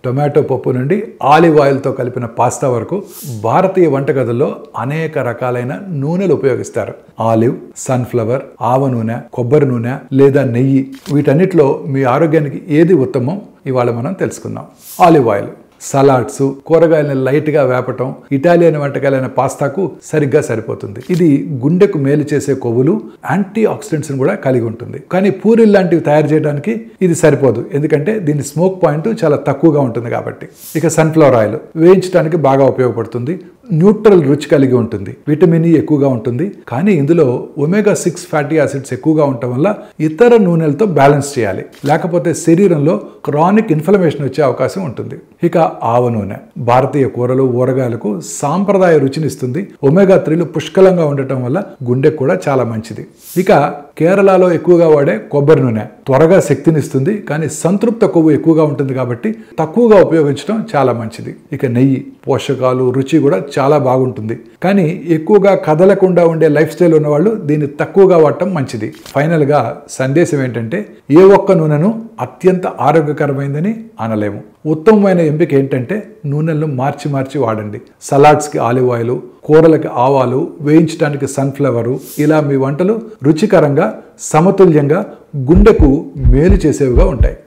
Tomato పప్పు నుండి olive ఆయిల్తో కలిపిన పాస్తా వరకు భారతీయ వంటగదుల్లో అనేక రకాలైన నూనెలు ఉపయోగిస్తారు. ఆలివ్, సన్ఫ్లవర్, ఆవ నూనె, కొబ్బరి నూనె లేదా నెయ్యి, వీటన్నిటిలో మీ ఆరోగ్యానికి ఏది ఉత్తమం ఇవాళ మనం తెలుసుకుందాం. ఆలివ్ ఆయిల్ సలాడ్స్, కూరగాయలను లైట్గా వేపటం, ఇటాలియన్ వంటకాలైన పాస్తాకు సరిగ్గా సరిపోతుంది. ఇది గుండెకు మేలు చేసే కొవ్వులు, యాంటీ ఆక్సిడెంట్స్ కూడా కలిగి ఉంటుంది. కానీ పూరీలు లాంటివి తయారు చేయడానికి ఇది సరిపోదు, ఎందుకంటే దీని స్మోక్ పాయింట్ చాలా తక్కువగా ఉంటుంది కాబట్టి. ఇక సన్ఫ్లవర్ ఆయిల్ వేయించడానికి బాగా ఉపయోగపడుతుంది. న్యూట్రల్ రుచి కలిగి ఉంటుంది. విటమిన్ E ఎక్కువగా ఉంటుంది. కానీ ఇందులో ఒమేగా 6 ఫ్యాటీ యాసిడ్స్ ఎక్కువగా ఉండటం వల్ల ఇతర నూనెలతో బ్యాలెన్స్ చేయాలి, లేకపోతే శరీరంలో క్రానిక్ ఇన్ఫ్లమేషన్ వచ్చే అవకాశం ఉంటుంది. ఇక ఆవ నూనె భారతీయ కూరలు, ఊరగాయలకు సాంప్రదాయ రుచినిస్తుంది. ఒమేగా 3లు పుష్కలంగా ఉండటం వల్ల గుండెకు కూడా చాలా మంచిది. ఇక కేరళలో ఎక్కువగా వాడే కొబ్బరి నూనె త్వరగా శక్తినిస్తుంది, కానీ సంతృప్త కొవ్వు ఎక్కువగా ఉంటుంది కాబట్టి తక్కువగా ఉపయోగించడం చాలా మంచిది. ఇక నెయ్యి పోషకాలు, రుచి కూడా చాలా బాగుంటుంది. కానీ ఎక్కువగా కదలకుండా ఉండే లైఫ్ స్టైల్ ఉన్నవాళ్ళు దీన్ని తక్కువగా వాడటం మంచిది. ఫైనల్గా సందేశం ఏంటంటే, ఏ ఒక్క నూనెను అత్యంత ఆరోగ్యకరమైందని అనలేము. ఉత్తమమైన ఎంపిక ఏంటంటే నూనెలను మార్చి మార్చి వాడండి. సలాడ్స్కి ఆలివ్ ఆయిల్, కూరలకి ఆవాలు, వేయించడానికి సన్ఫ్లవరు, ఇలా మీ వంటలు రుచికరంగా, సమతుల్యంగా, గుండెకు మేలు చేసేవిగా ఉంటాయి.